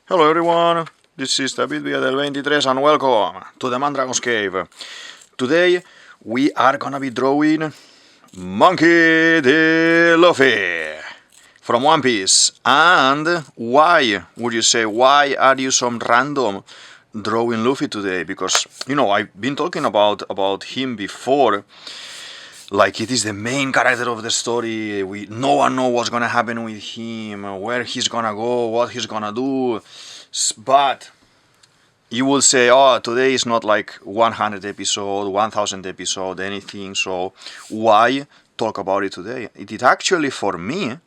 Hello everyone, this is DavidViadel23 and welcome to the Mandragon's Cave. Today we are gonna be drawing Monkey D Luffy from One Piece. And why would you say, why are you some random drawing Luffy today? Because, you know, I've been talking about him before. Like, it is the main character of the story. No one knows what's gonna happen with him, where he's gonna go, what he's gonna do. But you will say, oh, today is not like 100 episode, 1000 episode, anything. So why talk about it today? It is actually for me,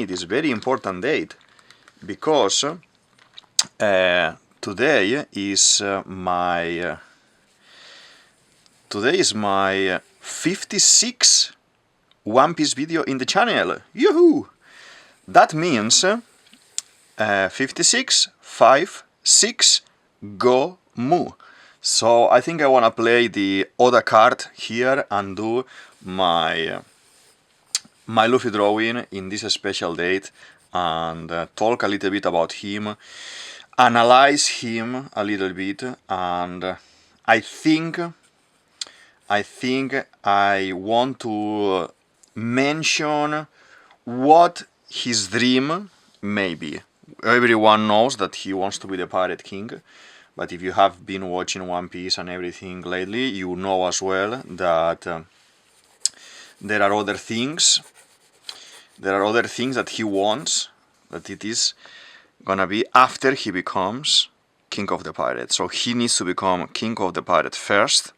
it is very important date because today is my 56 One Piece video in the channel. Yuhuu! That means 56, 5, 6, Go Muuuu. So I think I wanna play the other card here and do my Luffy drawing in this special date and talk a little bit about him, analyze him a little bit, and I think I want to mention what his dream may be. Everyone knows that he wants to be the Pirate King, but if you have been watching One Piece and everything lately, you know as well that there are other things. There are other things that he wants, that it is gonna be after he becomes King of the Pirates. So he needs to become King of the Pirates first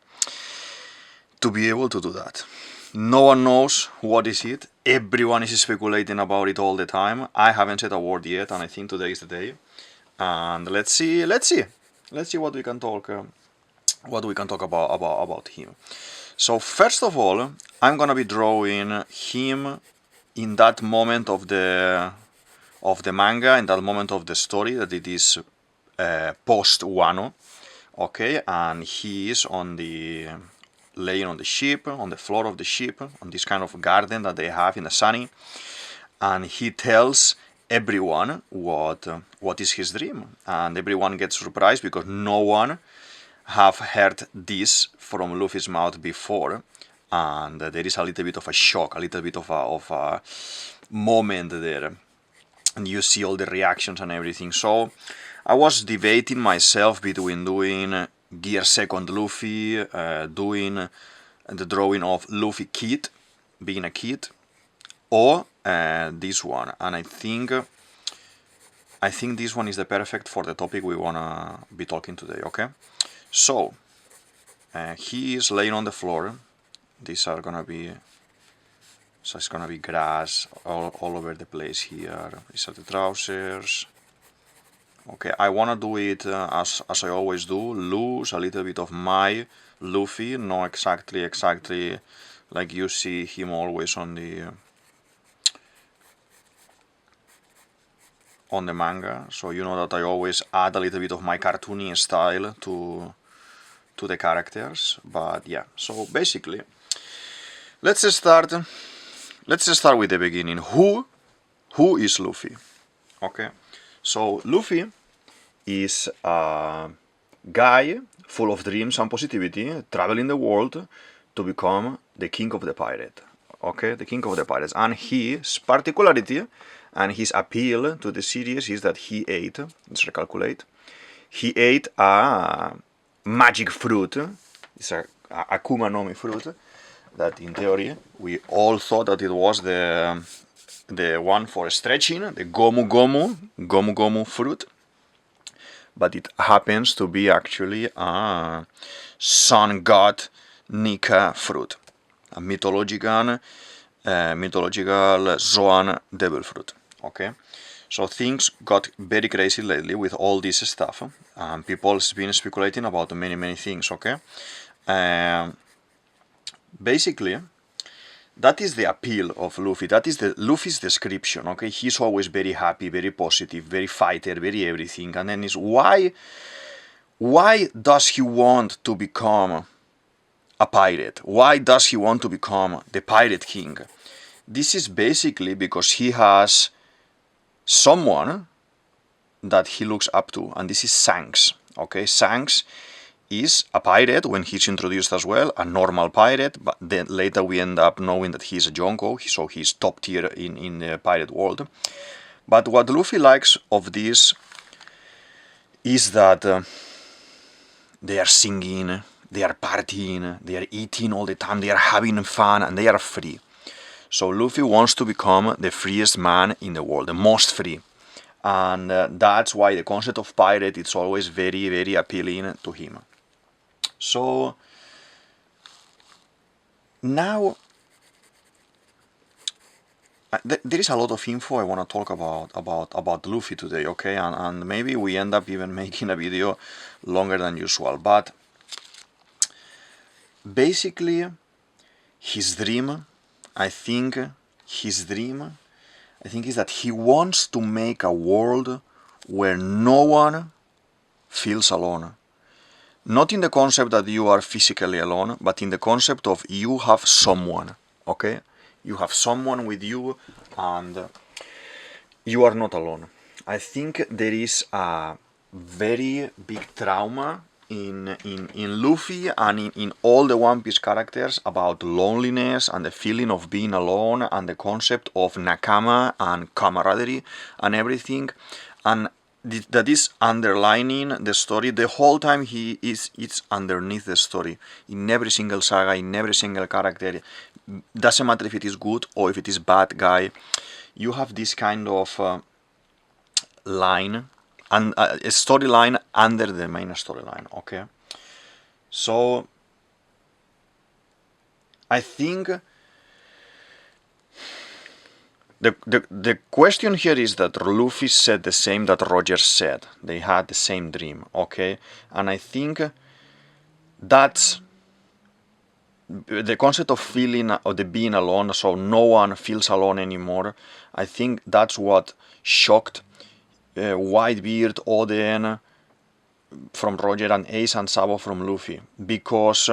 to be able to do that. No one knows what is it. Everyone is speculating about it all the time. I haven't said a word yet, and I think today is the day. And let's see what we can talk about him. So first of all, I'm gonna be drawing him in that moment of the manga, in that moment of the story that it is post Wano, okay, and he is laying on the ship, on the floor of the ship, on this kind of garden that they have in the sunny, and he tells everyone what is his dream, and everyone gets surprised because no one have heard this from Luffy's mouth before, and there is a little bit of a shock, a little bit of a moment there, and you see all the reactions and everything. So I was debating myself between doing Gear Second Luffy, doing the drawing of Luffy Kid, being a kid, or this one, and I think this one is the perfect for the topic we wanna be talking today. Okay, so he is laying on the floor. These are gonna be, so it's gonna be grass all over the place here. These are the trousers. Okay, I wanna do it as I always do, lose a little bit of my Luffy, not exactly like you see him always on the manga. So you know that I always add a little bit of my cartoony style to the characters. But yeah, so basically, let's start with the beginning. Who is Luffy? Okay, so Luffy is a guy full of dreams and positivity, traveling the world to become the king of the pirate. Okay, the king of the pirates. And his particularity and his appeal to the series is that he ate, let's recalculate, he ate a magic fruit. It's a Akuma no Mi fruit that in theory we all thought that it was the one for stretching, the Gomu Gomu fruit, but it happens to be actually a sun god Nika fruit, a mythological Zoan devil fruit. Okay, so things got very crazy lately with all this stuff, and people's been speculating about many things. Okay, basically, that is the appeal of Luffy. That is Luffy's description. Okay, he's always very happy, very positive, very fighter, very everything. And then is why does he want to become a pirate? Why does he want to become the Pirate King? This is basically because he has someone that he looks up to, and this is Shanks. Okay, Shanks is a pirate when he's introduced as well, a normal pirate, but then later we end up knowing that he's a Yonko, so he's top tier in the pirate world. But what Luffy likes of this is that they are singing, they are partying, they are eating all the time, they are having fun, and they are free. So Luffy wants to become the freest man in the world, the most free. And that's why the concept of pirate is always very, very appealing to him. So now there is a lot of info I want to talk about Luffy today, okay? And maybe we end up even making a video longer than usual. But basically, his dream, I think is that he wants to make a world where no one feels alone. Not in the concept that you are physically alone, but in the concept of you have someone, okay? You have someone with you and you are not alone. I think there is a very big trauma in Luffy and in all the One Piece characters about loneliness and the feeling of being alone and the concept of nakama and camaraderie and everything. And that is underlining the story the whole time. It's underneath the story in every single saga, in every single character. Doesn't matter if it is good or if it is bad guy, you have this kind of line and a storyline under the main storyline, okay? So I think the question here is that Luffy said the same that Roger said. They had the same dream, okay? And I think that's the concept of feeling or the being alone, so no one feels alone anymore. I think that's what shocked Whitebeard, Oden from Roger, and Ace and Sabo from Luffy, because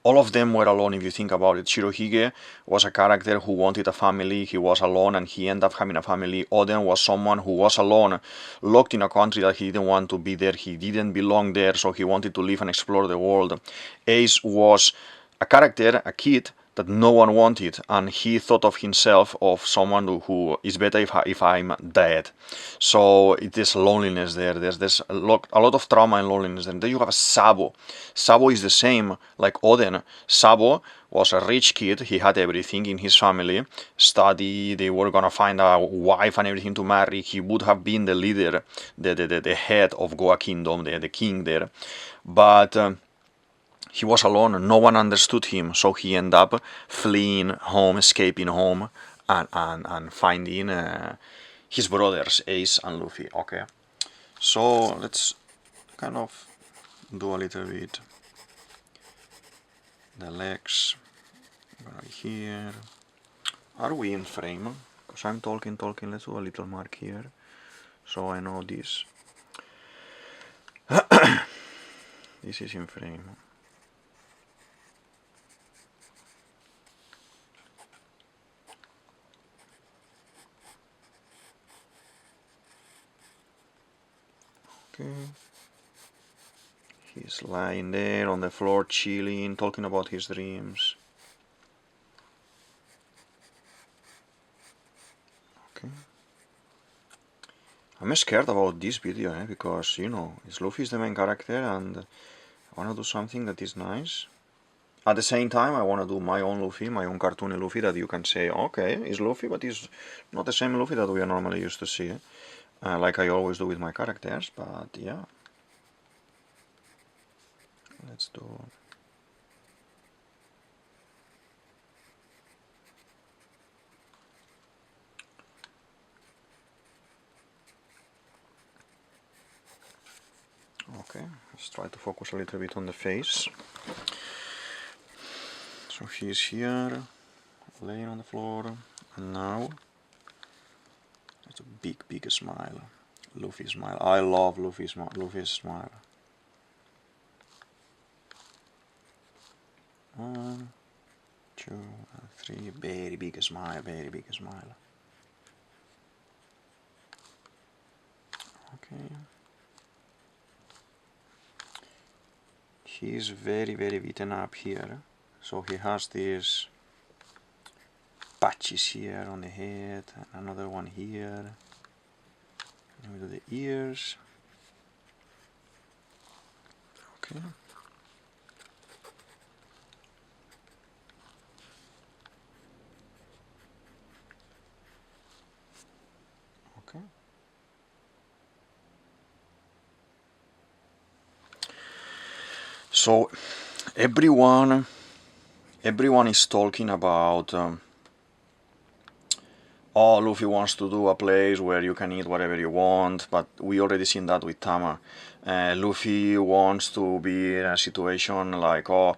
all of them were alone if you think about it. Shirohige was a character who wanted a family, he was alone and he ended up having a family. Oden was someone who was alone, locked in a country that he didn't want to be there, he didn't belong there, so he wanted to live and explore the world. Ace was a character, a kid, that no one wanted, and he thought of himself of someone who is better if I'm dead. So it is loneliness there. There's a lot of trauma and loneliness there. And then you have Sabo. Sabo is the same like Oden. Sabo was a rich kid. He had everything in his family. Study. They were gonna find a wife and everything to marry. He would have been the leader, the head of Goa Kingdom, the king there. But he was alone, no one understood him, so he ended up fleeing home, escaping home, and finding his brothers, Ace and Luffy, okay? So let's kind of do a little bit the legs right here. Are we in frame? Because I'm talking, let's do a little mark here, so I know this. This is in frame. Okay. He's lying there on the floor, chilling, talking about his dreams. Okay. I'm scared about this video, because, you know, Luffy is the main character and I want to do something that is nice. At the same time, I want to do my own Luffy, my own cartoony Luffy that you can say, okay, it's Luffy, but it's not the same Luffy that we are normally used to see. Like I always do with my characters, but yeah. Let's do... Okay, let's try to focus a little bit on the face. So he's here, laying on the floor, and now it's a big smile. Luffy smile. I love Luffy's smile. 1, 2, and 3. Very big smile, very big smile. Okay. He's very beaten up here, so he has these patches here on the head, and another one here. And we do the ears. Okay. Okay. So everyone is talking about oh, Luffy wants to do a place where you can eat whatever you want, but we already seen that with Tama. Luffy wants to be in a situation like, oh,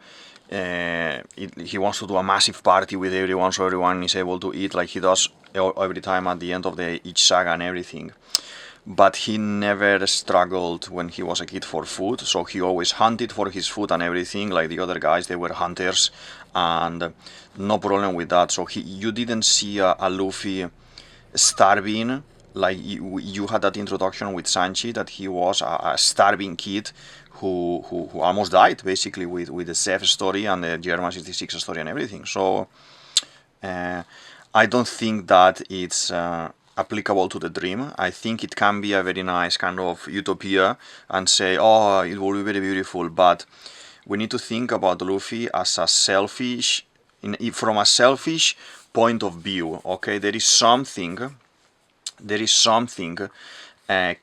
he wants to do a massive party with everyone so everyone is able to eat like he does every time at the end of each saga and everything. But he never struggled when he was a kid for food, so he always hunted for his food and everything, like the other guys, they were hunters, and no problem with that. So you didn't see a Luffy starving, like you had that introduction with Sanji, that he was a starving kid who almost died, basically, with the Zeph story and the German 66 story and everything. So I don't think that it's applicable to the dream. I think it can be a very nice kind of utopia and say, oh, it will be very beautiful, but we need to think about Luffy as a selfish, from a selfish point of view. Okay, there is something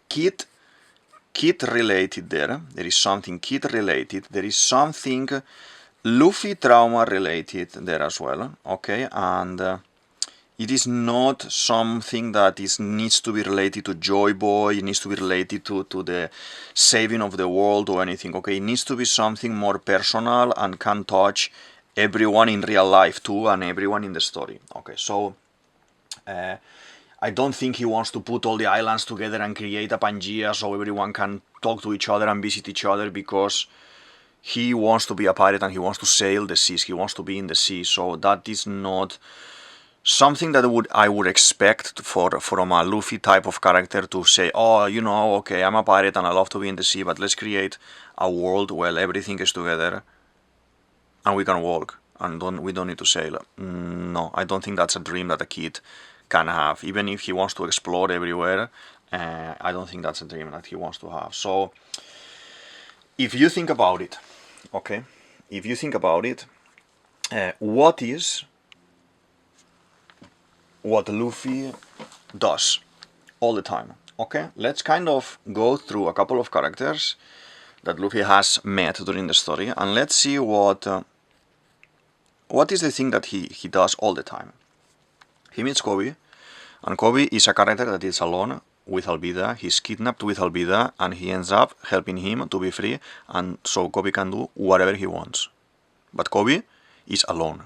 kid related there. There is something kid related. There is something Luffy trauma related there as well. Okay, and it is not something that needs to be related to Joy Boy, it needs to be related to the saving of the world or anything, okay? It needs to be something more personal and can touch everyone in real life too and everyone in the story, okay? So, I don't think he wants to put all the islands together and create a Pangea so everyone can talk to each other and visit each other, because he wants to be a pirate and he wants to sail the seas, he wants to be in the sea, so that is not something that I would expect from a Luffy type of character to say, oh, you know, okay, I'm a pirate and I love to be in the sea, but let's create a world where everything is together and we can walk and we don't need to sail. No, I don't think that's a dream that a kid can have. Even if he wants to explore everywhere, I don't think that's a dream that he wants to have. So, if you think about it, okay, if you think about it, what Luffy does all the time. Okay, let's kind of go through a couple of characters that Luffy has met during the story, and let's see what is the thing that he does all the time. He meets Kobe, and Kobe is a character that is alone with Alvida. He's kidnapped with Alvida, and he ends up helping him to be free, and so Kobe can do whatever he wants. But Kobe is alone.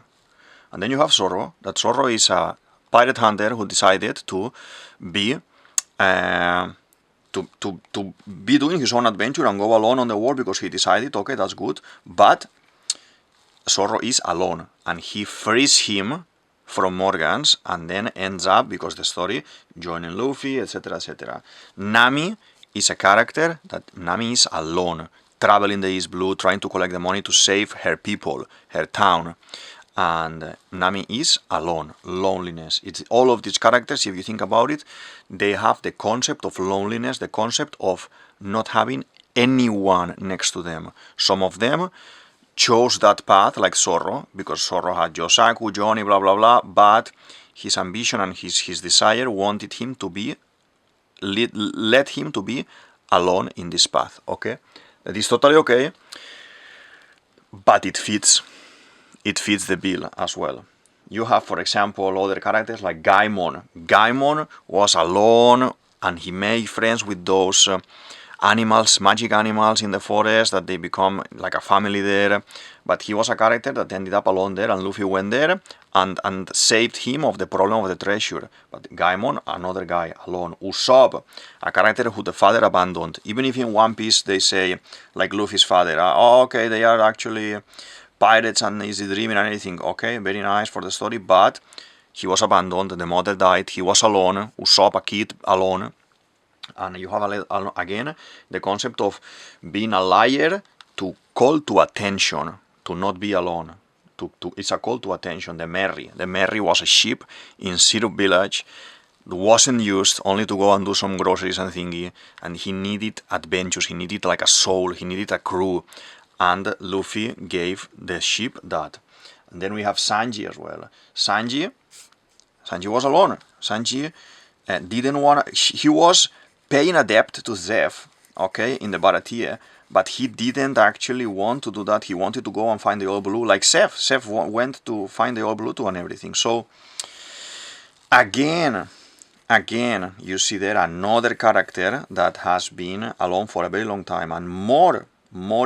And then you have Zorro. That Zorro is a pirate hunter who decided to be doing his own adventure and go alone on the world because he decided, okay, that's good, but Zorro is alone and he frees him from Morgans and then ends up, because the story, joining Luffy, etc, etc. Nami is a character that Nami is alone, traveling the East Blue, trying to collect the money to save her people, her town. And Nami is alone, loneliness. It's all of these characters, if you think about it, they have the concept of loneliness, the concept of not having anyone next to them. Some of them chose that path, like Zorro, because Zorro had Yosaku, Johnny, blah blah blah, but his ambition and his desire wanted him to be, led him to be alone in this path, okay? That is totally okay, but it fits the bill as well. You have, for example, other characters like Gaimon. Gaimon was alone and he made friends with those animals, magic animals in the forest, that they become like a family there. But he was a character that ended up alone there, and Luffy went there and saved him of the problem of the treasure. But Gaimon, another guy, alone. Usopp, a character who the father abandoned. Even if in One Piece they say, like Luffy's father, oh, okay, they are actually pirates and easy dreaming and anything, okay, very nice for the story, but he was abandoned, the mother died, he was alone, Usopp, a kid, alone, And you have again the concept of being a liar to call to attention, to not be alone. It's a call to attention. The Merry was a ship in Syrup Village, wasn't used, only to go and do some groceries and thingy, and he needed adventures, he needed like a soul, he needed a crew, and Luffy gave the ship that. And then we have Sanji as well. Sanji was alone. Sanji didn't want. He was paying a debt to Zeph, okay, in the Baratie, but he didn't actually want to do that. He wanted to go and find the Old Blue, like Zeph. Zeph went to find the Old Blue too and everything. So again, you see there another character that has been alone for a very long time, and more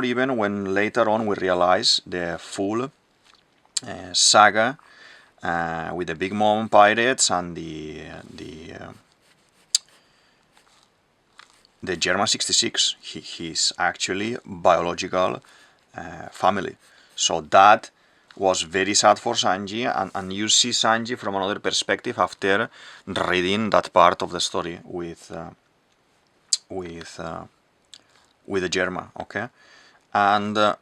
even when later on we realize the full saga with the Big Mom pirates and the German 66, his actually biological family. So that was very sad for Sanji, and you see Sanji from another perspective after reading that part of the story with the German, okay? And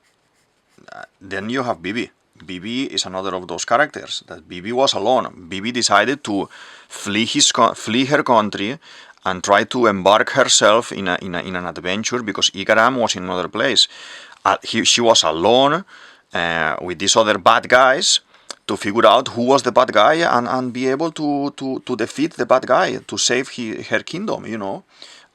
then you have Bibi. Bibi is another of those characters. That Bibi was alone. Bibi decided to flee her country and try to embark herself in an adventure because Igaram was in another place. She was alone with these other bad guys to figure out who was the bad guy and be able to defeat the bad guy, to save her kingdom, you know.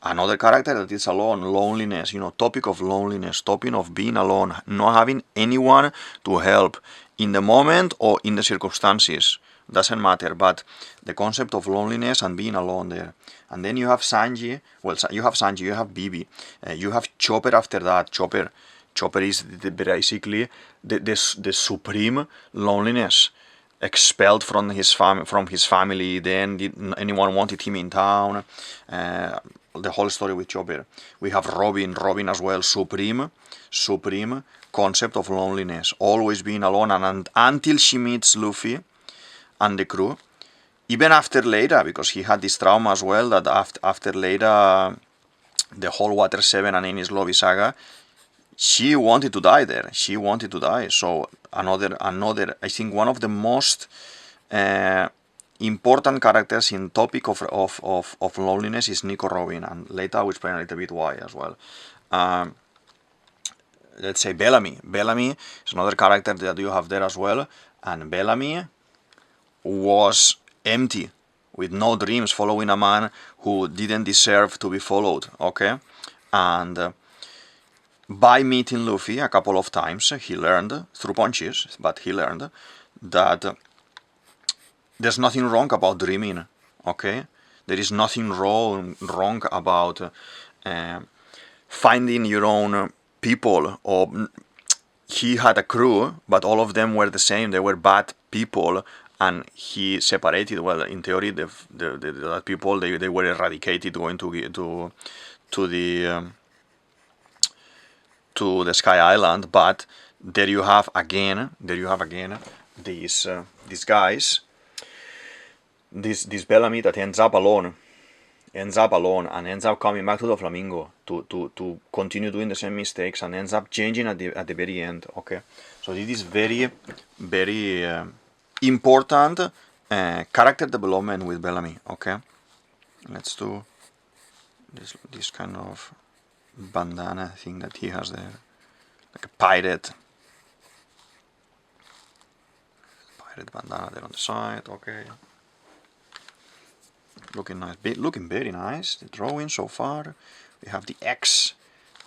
Another character that is alone, loneliness, you know, topic of loneliness, topic of being alone, not having anyone to help in the moment or in the circumstances. Doesn't matter, but the concept of loneliness and being alone there. And then you have Sanji, you have Bibi, you have Chopper after that. Chopper is basically the supreme loneliness, expelled from his family. Then anyone wanted him in town. The whole story with Chopper. We have Robin as well, supreme concept of loneliness, always being alone, and until she meets Luffy and the crew. Even after later, because he had this trauma as well, that after later the whole Water 7 and Enies Lobby saga, she wanted to die there. She wanted to die. So another I think one of the most important characters in topic of loneliness is Nico Robin, and later I will explain a little bit why as well. Let's say Bellamy. Bellamy is another character that you have there as well, and Bellamy was empty, with no dreams, following a man who didn't deserve to be followed, okay? And by meeting Luffy a couple of times, he learned, through punches, but he learned that there's nothing wrong about dreaming, okay? There is nothing wrong about finding your own people. Or he had a crew, but all of them were the same. They were bad people, and he separated. Well, in theory, the people they were eradicated, going to the Sky Island. But there you have again these guys. This Bellamy that ends up alone and ends up coming back to the Flamingo to continue doing the same mistakes, and ends up changing at the very end, okay? So this is very, very important character development with Bellamy, okay? Let's do this kind of bandana thing that he has there, like a pirate bandana there on the side, okay? Looking nice, looking very nice. The drawing so far. We have the X.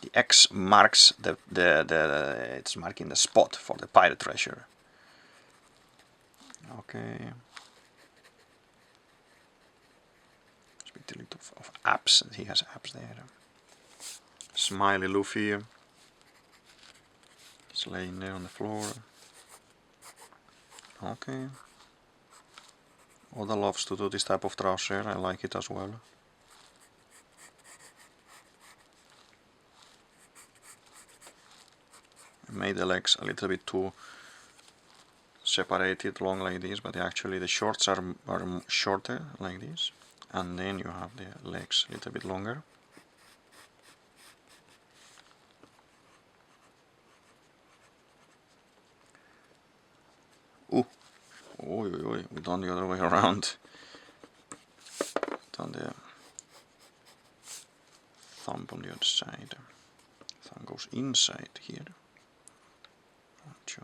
The X marks it's marking the spot for the pirate treasure. Okay. It's a bit of apps. He has apps there. Smiley Luffy. He's laying there on the floor. Okay. Oda loves to do this type of trouser. I like it as well. I made the legs a little bit too separated, long like this, but actually the shorts are shorter like this. and then you have the legs a little bit longer. Ooh, we done the other way around. Done the thumb on the other side. Thumb goes inside here. 1, 2,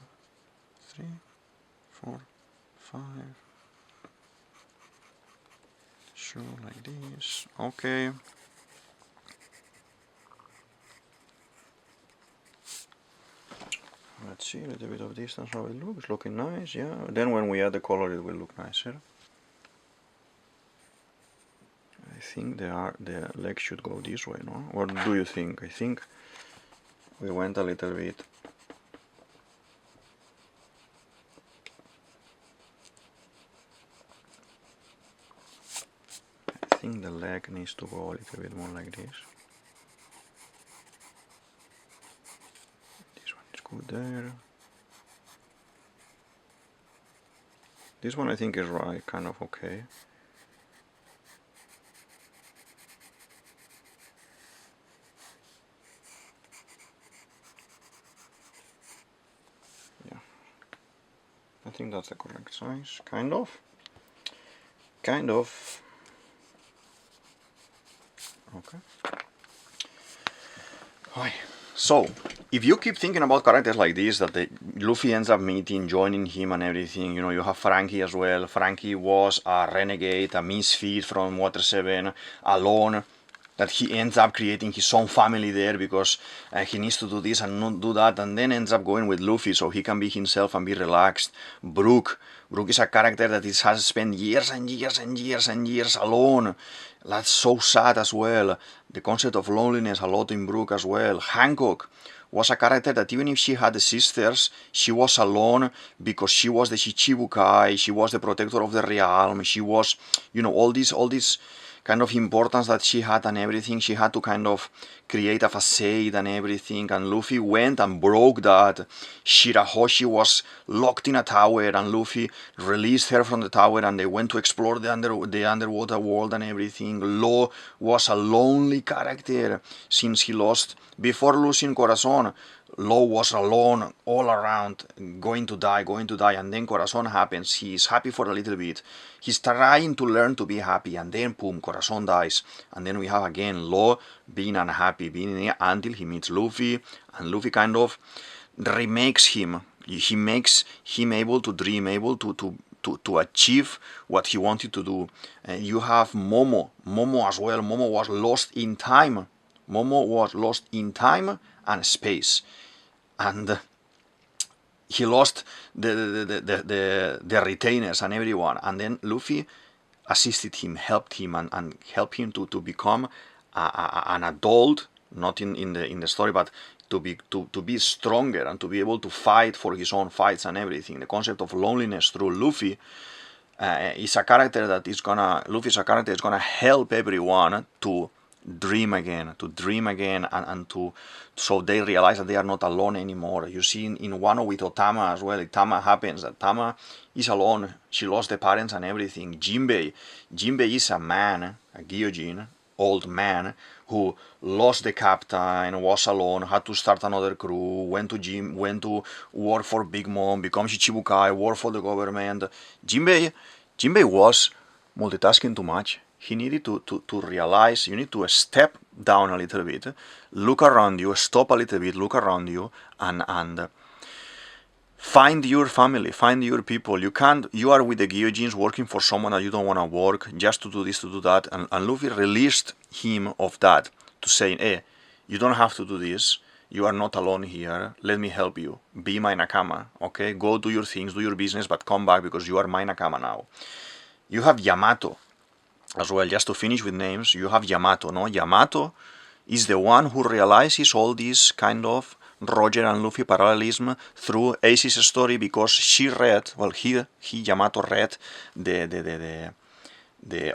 3, 4, 5. Show like this. Okay. Let's see a little bit of distance how it looks. Looking nice, yeah. Then when we add the color, it will look nicer. I think the legs should go this way, no? What do you think? I think we went a little bit. I think the leg needs to go a little bit more like this. This one is good there. This one I think is right, kind of okay. Yeah, I think that's the correct size, kind of. Okay. So, if you keep thinking about characters like this, that Luffy ends up meeting, joining him and everything, you know, you have Frankie as well. Frankie was a renegade, a misfit from Water 7, alone, that he ends up creating his own family there because he needs to do this and not do that, and then ends up going with Luffy so he can be himself and be relaxed. Brook is a character that has spent years and years and years and years alone. That's so sad as well. The concept of loneliness a lot in Brook as well. Hancock was a character that even if she had the sisters, she was alone because she was the Shichibukai, she was the protector of the realm, she was, you know, all this kind of importance that she had and everything. She had to kind of create a facade and everything, and Luffy went and broke that. Shirahoshi was locked in a tower and Luffy released her from the tower and they went to explore the underwater world and everything. Law was a lonely character since he lost, before losing Corazon. Law was alone all around, going to die, and then Corazon happens. He is happy for a little bit. He's trying to learn to be happy, and then boom, Corazon dies. And then we have again Law being unhappy, until he meets Luffy, and Luffy kind of remakes him. He makes him able to dream, able to achieve what he wanted to do. You have Momo as well. Momo was lost in time. Momo was lost in time and space, and he lost the retainers and everyone, and then Luffy assisted him, helped him, and helped him to become an adult, not in the story, but to be stronger and to be able to fight for his own fights and everything. The concept of loneliness through Luffy is a character that is gonna help everyone to dream again, and so they realize that they are not alone anymore. You see in Wano with Otama as well. Tama happens that Tama is alone. She lost the parents and everything. Jinbei is a man, a Gyojin, old man, who lost the captain, was alone, had to start another crew, went to work for Big Mom, become Shichibukai, work for the government. Jinbei was multitasking too much. He needed to realize you need to step down a little bit, look around you, stop a little bit, look around you, and find your family, find your people. You are with the Gyojins working for someone that you don't want to work, just to do this, to do that. And Luffy released him of that to say, hey, you don't have to do this. You are not alone here. Let me help you. Be my Nakama, okay? Go do your things, do your business, but come back because you are my Nakama now. You have Yamato as well, just to finish with names. You have Yamato, no? Yamato is the one who realizes all this kind of Roger and Luffy parallelism through Ace's story, because she read, well, Yamato read the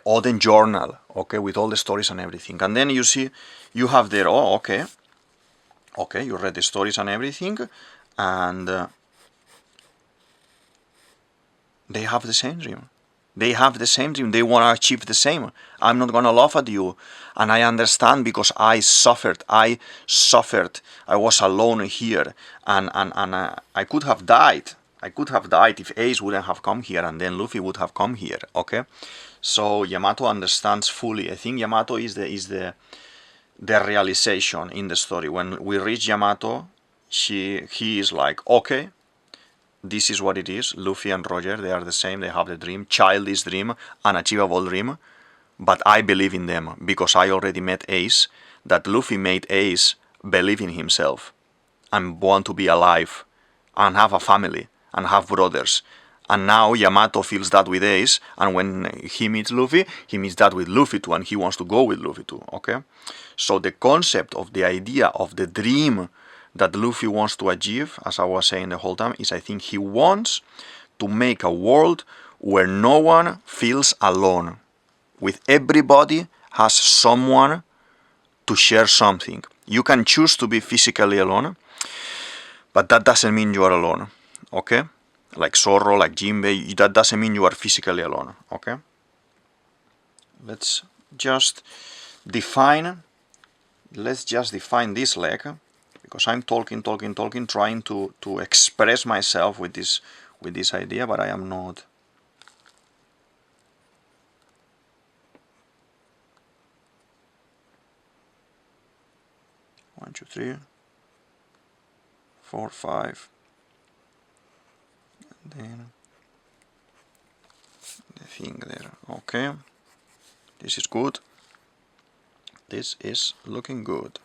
Oden journal, okay, with all the stories and everything. And then you see, you have there, oh, okay, you read the stories and everything, and they have the same dream. They have the same dream. They want to achieve the same. I'm not going to laugh at you. And I understand because I suffered. I was alone here. And I could have died. I could have died if Ace wouldn't have come here and then Luffy would have come here. Okay? So Yamato understands fully. I think Yamato is the realization in the story. When we reach Yamato, he is like, okay, this is what it is. Luffy and Roger, they are the same. They have the dream, childish dream, unachievable dream. But I believe in them because I already met Ace. That Luffy made Ace believe in himself and want to be alive and have a family and have brothers. And now Yamato feels that with Ace, and when he meets Luffy, he meets that with Luffy too, and he wants to go with Luffy too, okay? So the concept of the idea of the dream that Luffy wants to achieve, as I was saying the whole time, is I think he wants to make a world where no one feels alone. With everybody has someone to share something. You can choose to be physically alone, but that doesn't mean you are alone, okay? Like Zorro, like Jinbei, that doesn't mean you are physically alone, okay? Let's just define this leg, because I'm talking, trying to express myself with this idea, but I am not. One, two, three, 4, 5. Then the thing there. Okay, this is good. This is looking good.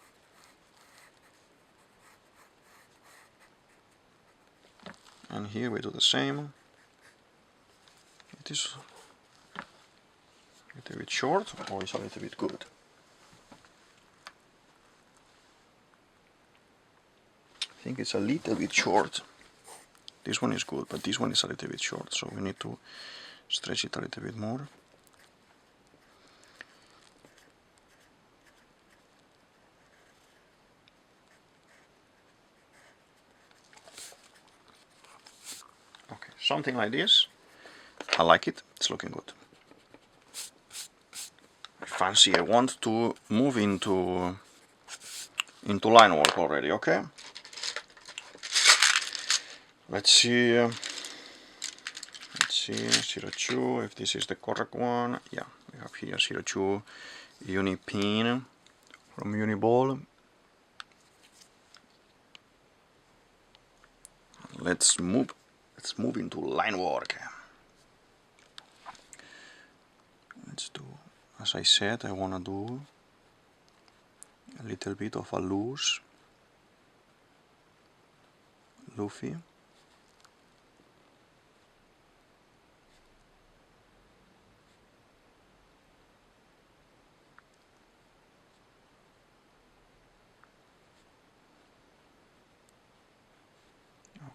And here we do the same. It is a little bit short, or it's a little bit good. I think it's a little bit short. This one is good, but this one is a little bit short, so we need to stretch it a little bit more. Okay, something like this. I like it, it's looking good. I fancy, I want to move into line work already, okay? Let's see 02, if this is the correct one. Yeah, we have here 02 uni pin from Uniball. Let's move into line work. Let's do, as I said, I wanna do a little bit of a loose Luffy.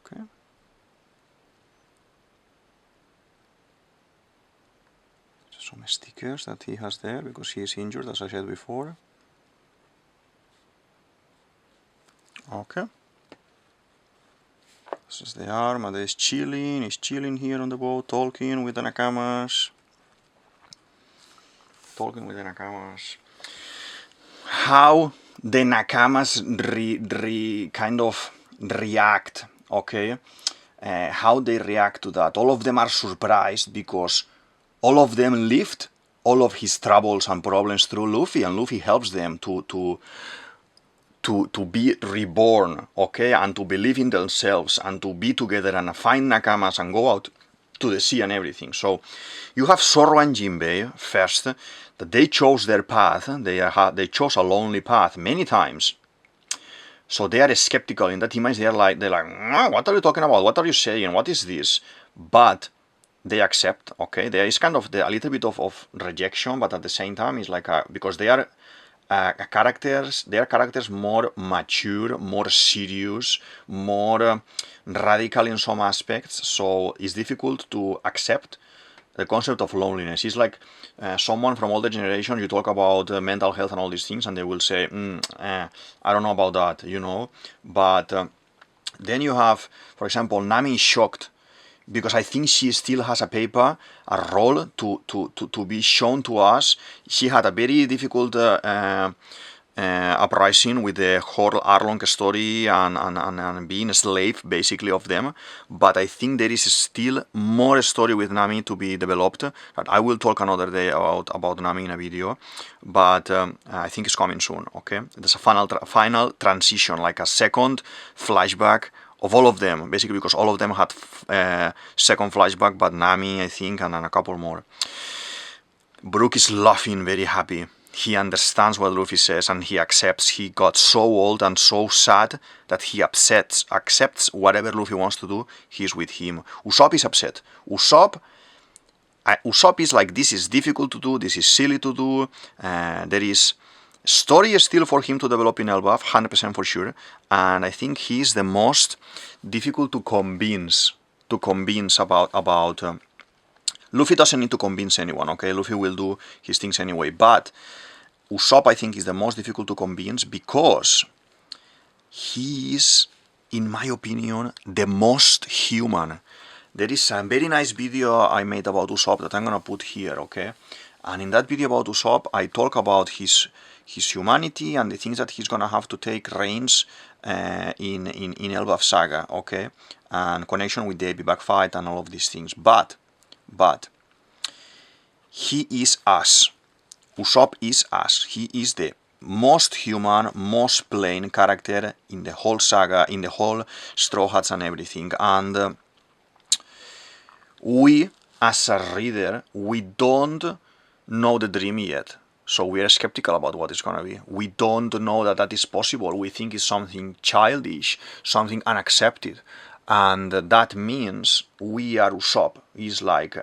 Okay. Some stickers that he has there because he is injured, as I said before. Okay. This is the arm, and he's chilling here on the boat, talking with the Nakamas. How the Nakamas kind of react, okay? How they react to that. All of them are surprised because all of them lived all of his troubles and problems through Luffy, and Luffy helps them to be reborn, okay, and to believe in themselves and to be together and find Nakamas and go out to the sea and everything. So you have Zorro and Jinbei first, that they chose their path. They chose a lonely path many times. So they are skeptical in that image. They're like, what are you talking about? What are you saying? What is this? But they accept, okay? There is kind of a little bit of rejection, but at the same time, it's like because they are characters more mature, more serious, more radical in some aspects. So it's difficult to accept the concept of loneliness. It's like someone from older generation, you talk about mental health and all these things, and they will say, I don't know about that, you know. But then you have, for example, Nami is shocked because I think she still has a paper, a role to be shown to us. She had a very difficult uprising with the whole Arlong story and being a slave basically of them, but I think there is still more story with Nami to be developed that I will talk another day about Nami in a video, but I think it's coming soon. Okay, there's a final transition, like a second flashback of all of them, basically, because all of them had second flashback, but Nami, I think, and then a couple more. Brook is laughing, very happy. He understands what Luffy says and he accepts. He got so old and so sad that he accepts whatever Luffy wants to do. He's with him. Usopp is upset. Usopp is like, this is difficult to do, this is silly to do. There is story still for him to develop in Elbaf, 100% for sure. And I think he's the most difficult to convince about Luffy doesn't need to convince anyone, okay? Luffy will do his things anyway, but Usopp, I think, is the most difficult to convince because he is, in my opinion, the most human. There is a very nice video I made about Usopp that I'm gonna put here, okay? And in that video about Usopp, I talk about his humanity and the things that he's gonna have to take reins in Elbaf Saga, okay? And connection with the Baby Back fight and all of these things, but he is us. Usopp is us. He is the most human, most plain character in the whole saga, in the whole Straw Hats and everything. And we, as a reader, we don't know the dream yet. So we are skeptical about what it's gonna be. We don't know that that is possible. We think it's something childish, something unaccepted. And that means we are Usopp. It's like,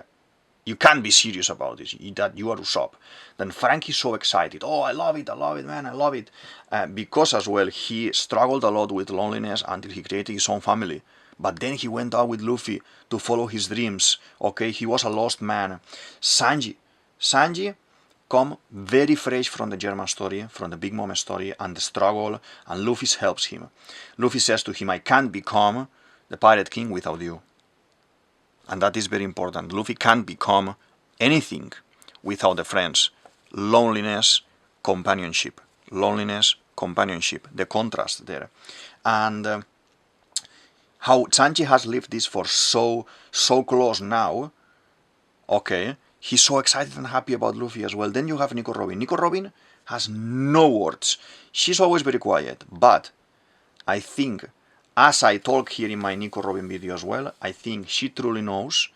you can't be serious about this, that you are Usopp. Then Frank is so excited. Oh, I love it, man, I love it. Because as well, he struggled a lot with loneliness until he created his own family. But then he went out with Luffy to follow his dreams. Okay, he was a lost man. Sanji come very fresh from the German story, from the Big Mom story, and the struggle, and Luffy helps him. Luffy says to him, I can't become the Pirate King without you. And that is very important. Luffy can't become anything without the friends. Loneliness, companionship. Loneliness, companionship. The contrast there. And how Sanji has lived this for so close now, okay, he's so excited and happy about Luffy as well. Then you have Nico Robin. Nico Robin has no words. She's always very quiet, but I think, as I talk here in my Nico Robin video as well, I think she truly knows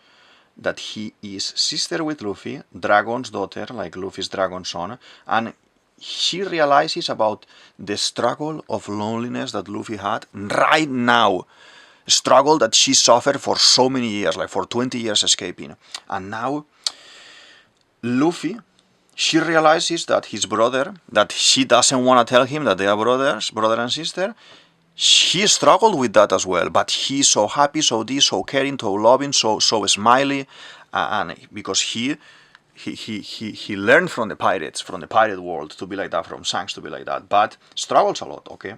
that he is sister with Luffy, dragon's daughter, like Luffy's dragon son, and she realizes about the struggle of loneliness that Luffy had right now. Struggle that she suffered for so many years, like for 20 years escaping. And now, Luffy, she realizes that his brother, that she doesn't want to tell him that they are brothers, brother and sister. He struggled with that as well, but he's so happy, so this, so caring, so loving, so smiley, and because he learned from the pirates, from the pirate world to be like that, from Shanks to be like that, but struggles a lot, okay?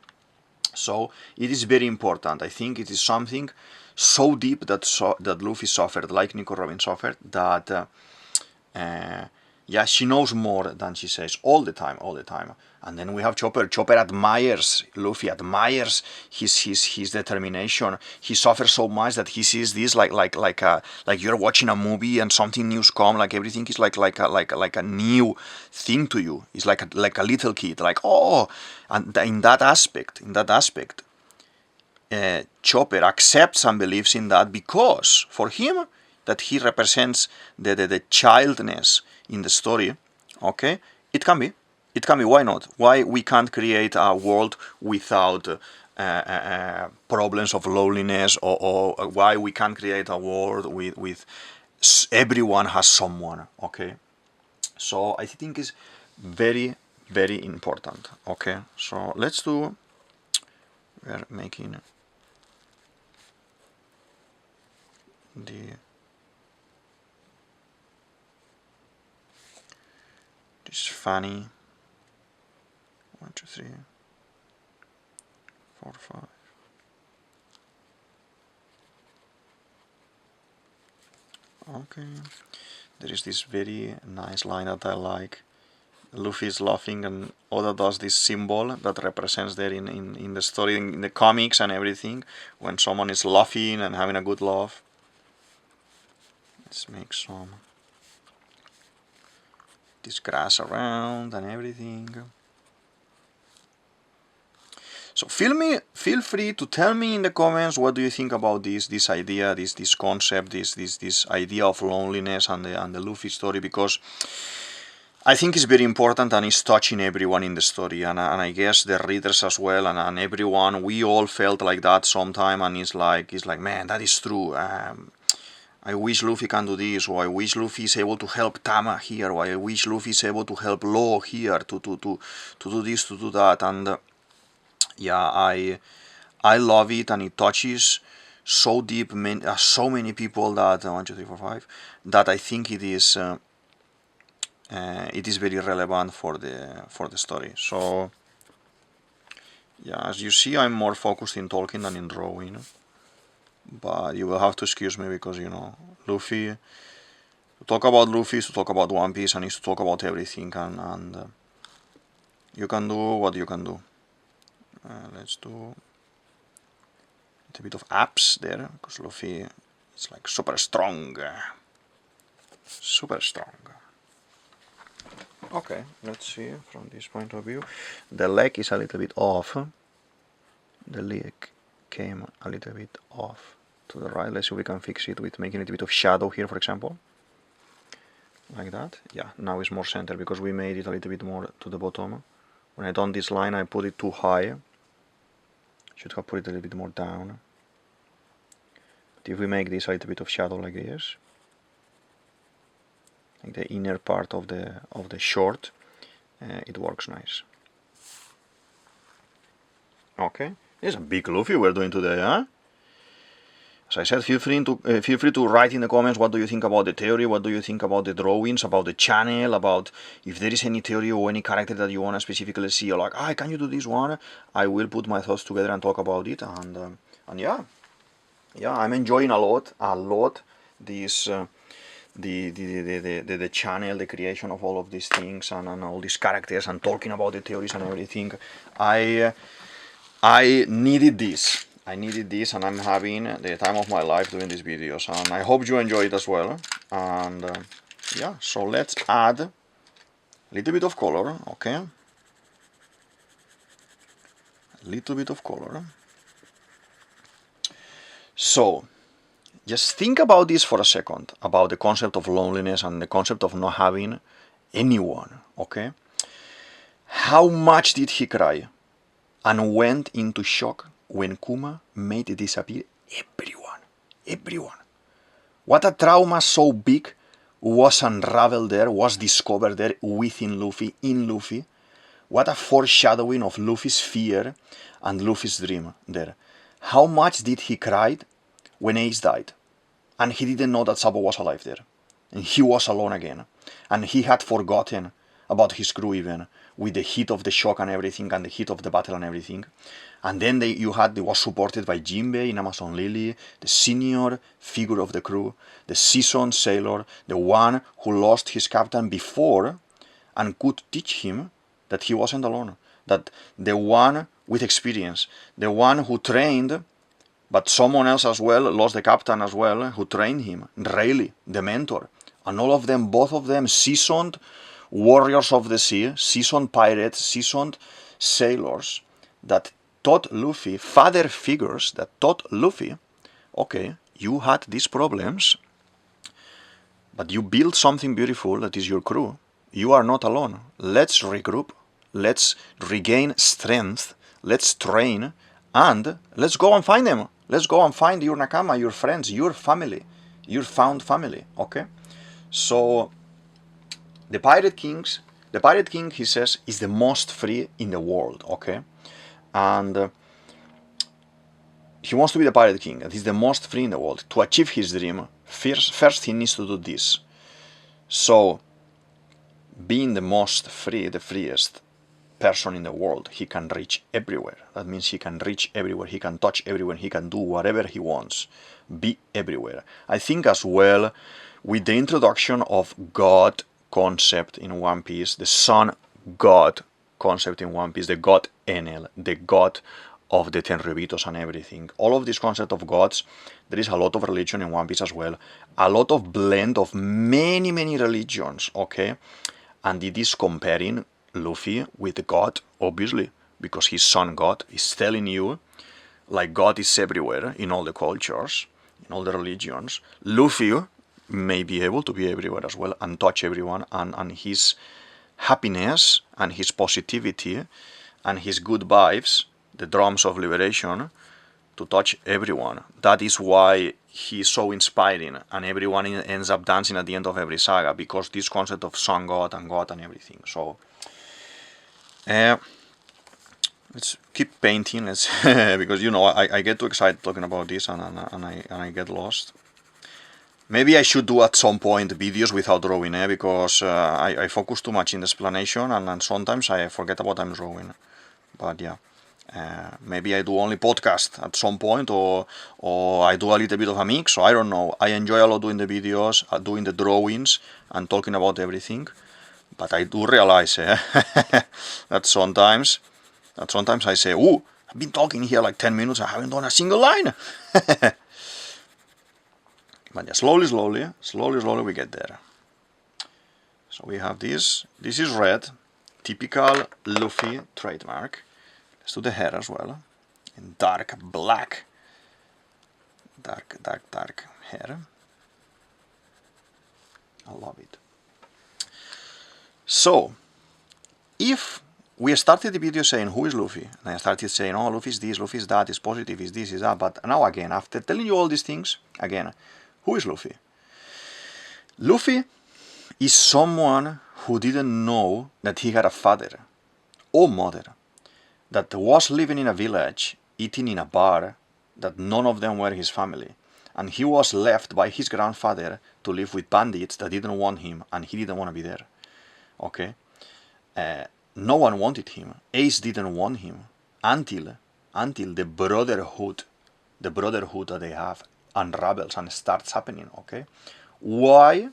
So it is very important. I think it is something so deep that Luffy suffered, like Nico Robin suffered, that yeah, she knows more than she says all the time. And then we have Chopper. Chopper admires Luffy, admires his determination. He suffers so much that he sees this like you're watching a movie and something new's come. Like everything is like a new thing to you. It's like a little kid. Like, oh, and in that aspect, Chopper accepts and believes in that because for him that he represents the childness in the story, okay? It can be. Why not? Why we can't create a world without problems of loneliness, or why we can't create a world with everyone has someone, okay? So I think it's very, very important, okay? So let's do, we're making this funny 1, 2, 3, 4, 5. Okay. There is this very nice line that I like. Luffy is laughing and Oda does this symbol that represents there in the story, in the comics and everything, when someone is laughing and having a good laugh. Let's make some this grass around and everything. So feel free to tell me in the comments what do you think about this idea, this concept, this idea of loneliness and the Luffy story, because I think it's very important and it's touching everyone in the story, and I guess the readers as well, and everyone, we all felt like that sometime, and it's like man, that is true. I wish Luffy can do this, or I wish Luffy is able to help Tama here, or I wish Luffy is able to help Law here to do this, to do that, and yeah, I love it, and it touches so deep, so many people that 1, 2, 3, 4, 5, that I think it is very relevant for the story. So yeah, as you see, I'm more focused in talking than in drawing, but you will have to excuse me because, you know, Luffy, to talk about Luffy is to talk about One Piece and is to talk about everything, and you can do what you can do. Let's do a bit of abs there, because Luffy is like super strong. Super strong. Okay, let's see from this point of view. The leg is a little bit off. The leg came a little bit off to the right. Let's see if we can fix it with making it a bit of shadow here, for example. Like that. Yeah, now it's more center because we made it a little bit more to the bottom. When I done this line, I put it too high. Should have put it a little bit more down. But if we make this a little bit of shadow like this, like the inner part of the short, it works nice. Okay, it's a big Luffy we're doing today, huh? As I said, feel free to write in the comments what do you think about the theory, what do you think about the drawings, about the channel, about if there is any theory or any character that you want to specifically see, or like, can you do this one? I will put my thoughts together and talk about it, and yeah, I'm enjoying a lot this the channel, the creation of all of these things, and all these characters, and talking about the theories and everything. I needed this. And I'm having the time of my life doing these videos, and I hope you enjoy it as well. And yeah, so let's add a little bit of color, okay? A little bit of color. So just think about this for a second, about the concept of loneliness and the concept of not having anyone, okay? How much did he cry and went into shock when Kuma made disappear everyone? What a trauma so big was unraveled there, was discovered there within Luffy, in Luffy. What a foreshadowing of Luffy's fear and Luffy's dream there. How much did he cry when Ace died? And he didn't know that Sabo was alive there. And he was alone again. And he had forgotten about his crew even, with the heat of the shock and everything, and the heat of the battle and everything. And then they was supported by Jinbei in Amazon Lily, the senior figure of the crew, the seasoned sailor, the one who lost his captain before and could teach him that he wasn't alone. That the one with experience, the one who trained, but someone else as well lost the captain as well, who trained him, Rayleigh, the mentor. And all of them, both of them, seasoned warriors of the sea, seasoned pirates, seasoned sailors, that taught Luffy, father figures that taught Luffy, okay, you had these problems, but you built something beautiful that is your crew. You are not alone. Let's regroup, let's regain strength, let's train, and let's go and find them. Let's go and find your nakama, your friends, your family, your found family, okay? So the Pirate King, he says, is the most free in the world, okay? And he wants to be the Pirate King, and he's the most free in the world. To achieve his dream, first he needs to do this. So, being the most free, the freest person in the world, he can reach everywhere. That means he can reach everywhere, he can touch everywhere, he can do whatever he wants, be everywhere. I think as well, with the introduction of God concept in One Piece, the Sun God concept in One Piece, the God Enel, the God of the Tenryubitos and everything. All of this concept of gods, there is a lot of religion in One Piece as well. A lot of blend of many, many religions, okay? And it is comparing Luffy with God, obviously, because he's Sun God. He's telling you, like, God is everywhere in all the cultures, in all the religions. Luffy may be able to be everywhere as well and touch everyone, and his happiness and his positivity and his good vibes, the drums of liberation, to touch everyone. That is why he's so inspiring, and everyone ends up dancing at the end of every saga, because this concept of Sun God and everything. So let's keep painting. Let's because you know I get too excited talking about this, and I get lost. Maybe I should do at some point videos without drawing, because I focus too much in the explanation, and sometimes I forget about I'm drawing. But yeah, maybe I do only podcast at some point, or I do a little bit of a mix. So I don't know. I enjoy a lot doing the videos, doing the drawings, and talking about everything. But I do realize that sometimes I say, "Ooh, I've been talking here like 10 minutes. I haven't done a single line." But yeah, slowly we get there. So we have this. This is red, typical Luffy trademark. Let's do the hair as well, in dark black. Dark hair. I love it. So, if we started the video saying, who is Luffy? And I started saying, oh, Luffy is this, Luffy is that, is positive, is this, is that. But now again, after telling you all these things, again, who is Luffy? Luffy is someone who didn't know that he had a father or mother, that was living in a village, eating in a bar, that none of them were his family. And he was left by his grandfather to live with bandits that didn't want him, and he didn't want to be there. Okay? No one wanted him. Ace didn't want him until the brotherhood that they have unravels and starts happening. Okay? Why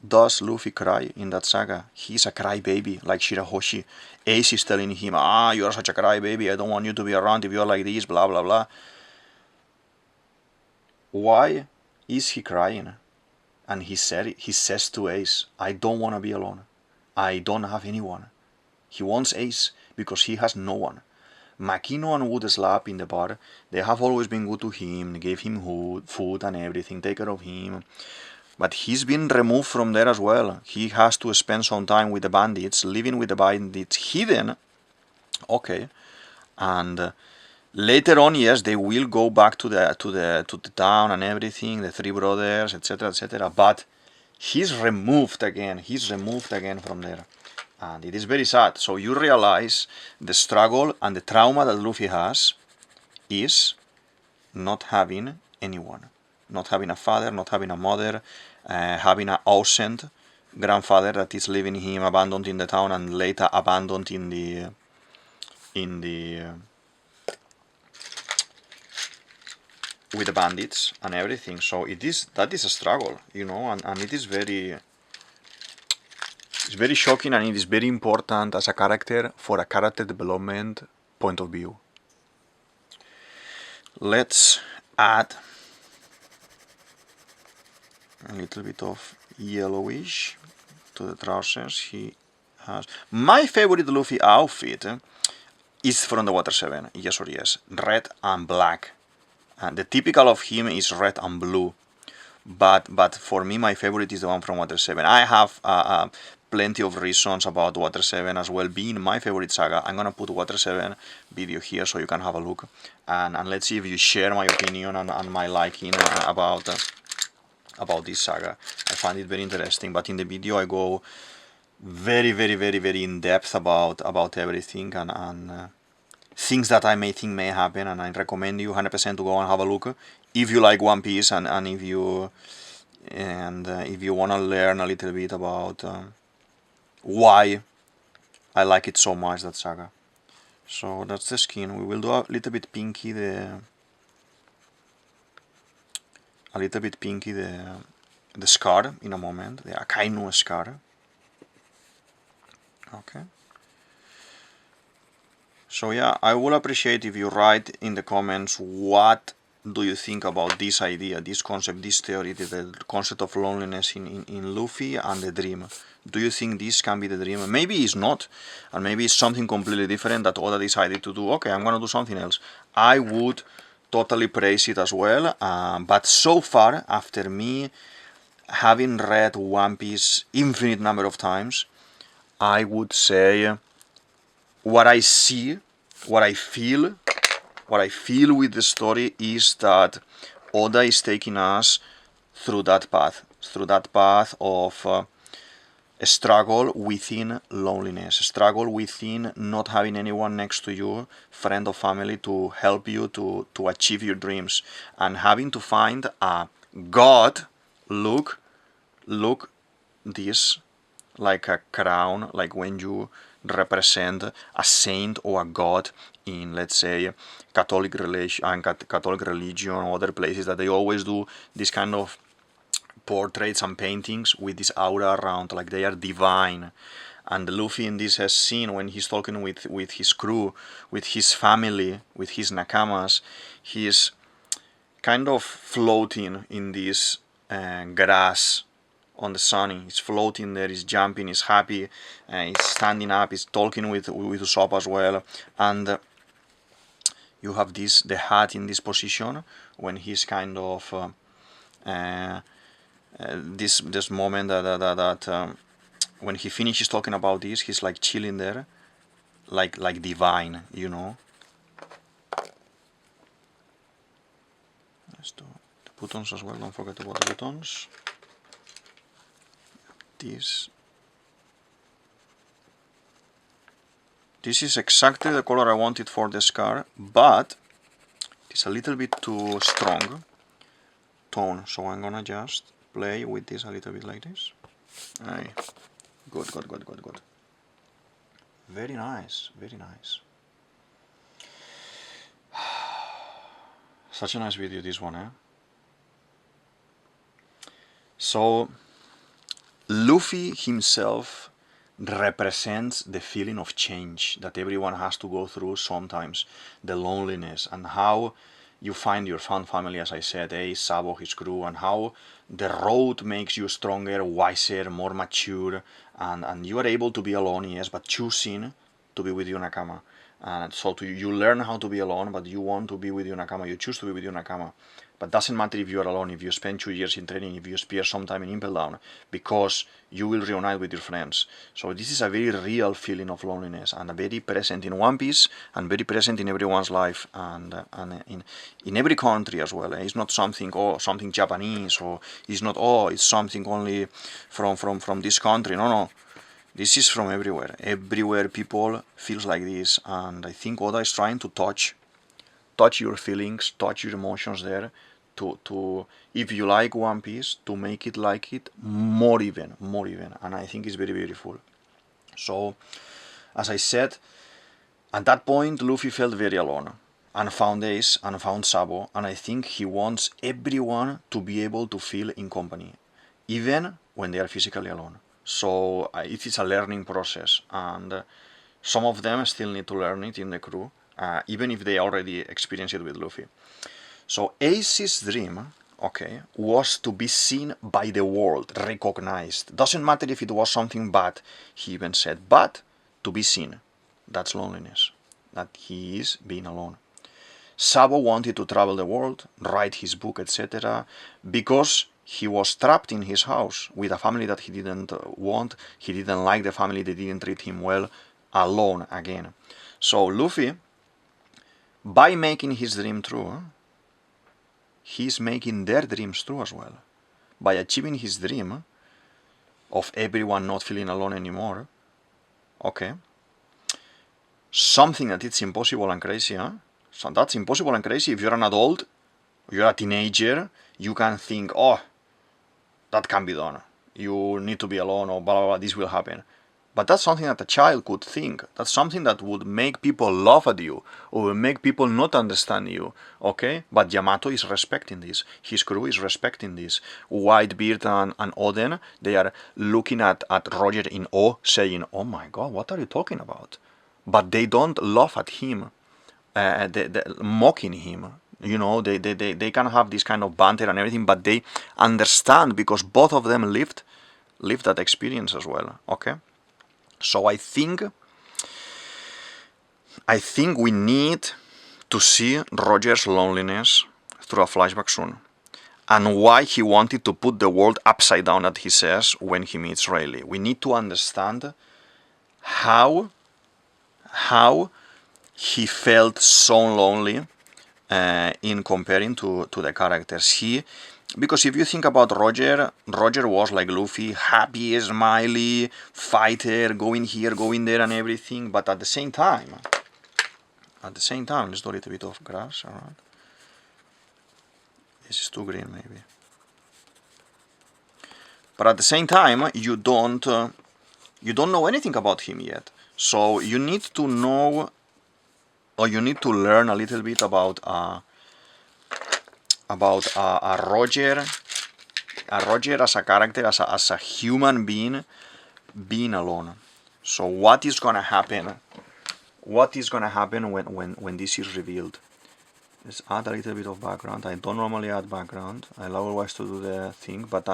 does Luffy cry in that saga? He's a crybaby, like Shirahoshi. Ace is telling him, you are such a crybaby, I don't want you to be around if you are like this, blah blah blah. Why is he crying? And he says to Ace, I don't want to be alone. I don't have anyone. He wants Ace because he has no one. Makino and Wood Slap in the bar, they have always been good to him, gave him food and everything, take care of him. But he's been removed from there as well. He has to spend some time with the bandits, living with the bandits, hidden. Okay. And later on, yes, they will go back to the town and everything, the three brothers, etc., etc. But he's removed again. He's removed again from there. And it is very sad. So you realize the struggle and the trauma that Luffy has is not having anyone. Not having a father, not having a mother, having an absent grandfather that is leaving him abandoned in the town and later abandoned in the with the bandits and everything. So that is a struggle, you know, and it is it's very shocking, and it is very important as a character for a character development point of view. Let's add a little bit of yellowish to the trousers he has. My favorite Luffy outfit is from the Water 7, yes or yes, red and black. And the typical of him is red and blue, but for me my favorite is the one from Water 7. I have plenty of reasons about Water 7 as well being my favorite saga. I'm gonna put Water 7 video here so you can have a look, and let's see if you share my opinion and my liking about this saga. I find it very interesting, but in the video I go very in depth about everything and things that I may think may happen, and I recommend you 100% to go and have a look if you like One Piece and if you want to learn a little bit about why I like it so much, that saga. So that's the skin. We will do a little bit pinky a little bit pinky the scar in a moment, the Akainu scar. Okay. So yeah, I will appreciate if you write in the comments what do you think about this idea, this concept, this theory, the concept of loneliness in Luffy and the dream. Do you think this can be the dream? Maybe it's not, and maybe it's something completely different that Oda decided to do. Okay, I'm gonna do something else. I would totally praise it as well, but so far, after me having read One Piece infinite number of times, I would say what I see, what I feel with the story is that Oda is taking us through that path of a struggle within loneliness, a struggle within not having anyone next to you, friend or family, to help you to achieve your dreams, and having to find a God. Look this like a crown, like when you represent a saint or a god in, let's say, Catholic religion or other places, that they always do this kind of portraits and paintings with this aura around, like they are divine. And Luffy in this has seen when he's talking with his crew, with his family, with his nakamas, he's kind of floating in this grass on the sun. He's floating there, he's jumping, he's happy, he's standing up, he's talking with Usopp as well. And you have the hat in this position when he's kind of this moment that when he finishes talking about this, he's like chilling there, like divine, you know. Let's do the buttons as well. Don't forget about the buttons. This is exactly the color I wanted for the scar, but it's a little bit too strong tone, so I'm gonna just play with this a little bit like this. Aye. Good. Very nice, very nice. Such a nice video, this one, eh? So Luffy himself represents the feeling of change that everyone has to go through sometimes, the loneliness, and how you find your family, as I said, Sabo, his crew, and how the road makes you stronger, wiser, more mature, and you are able to be alone, yes, but choosing to be with your nakama. And so you learn how to be alone, but you want to be with your nakama, you choose to be with your nakama. But doesn't matter if you are alone, if you spend 2 years in training, if you spare some time in Impel Down, because you will reunite with your friends. So this is a very real feeling of loneliness, and very present in One Piece, and very present in everyone's life, and in every country as well. It's not something, something Japanese, or it's not, it's something only from this country. No. This is from everywhere. Everywhere people feels like this, and I think Oda is trying to touch your feelings, touch your emotions there, to if you like One Piece, to make it like it more even, and I think it's very beautiful. So, as I said, at that point Luffy felt very alone, and found Ace, and found Sabo, and I think he wants everyone to be able to feel in company, even when they are physically alone. So it is a learning process, and some of them still need to learn it in the crew, even if they already experienced it with Luffy. So Ace's dream, okay, was to be seen by the world, recognized. Doesn't matter if it was something bad, he even said, but to be seen. That's loneliness, that he is being alone. Sabo wanted to travel the world, write his book, etc., because he was trapped in his house with a family that he didn't want. He didn't like the family, they didn't treat him well, alone again. So Luffy, by making his dream true, he's making their dreams true as well. By achieving his dream of everyone not feeling alone anymore, okay, something that it's impossible and crazy, huh? So that's impossible and crazy. If you're an adult, you're a teenager, you can think, that can be done. You need to be alone, or blah, blah, blah, this will happen. But that's something that a child could think. That's something that would make people laugh at you, or will make people not understand you, okay? But Yamato is respecting this. His crew is respecting this. Whitebeard and Oden, they are looking at Roger in awe, saying, oh my god, what are you talking about? But they don't laugh at him, mocking him. You know, they can have this kind of banter and everything, but they understand because both of them lived that experience as well, okay? So I think we need to see Roger's loneliness through a flashback soon, and why he wanted to put the world upside down, that he says when he meets Rayleigh. We need to understand how he felt so lonely in comparing to the characters. Because if you think about Roger was like Luffy, happy, smiley, fighter, going here, going there and everything, but at the same time, let's do a little bit of grass around. This is too green maybe. But at the same time, you don't know anything about him yet. So you need to know, or you need to learn a little bit about Roger as a character, as a human being alone. So what is gonna happen? What is gonna happen when this is revealed? Let's add a little bit of background. I don't normally add background. I love always to do the thing, but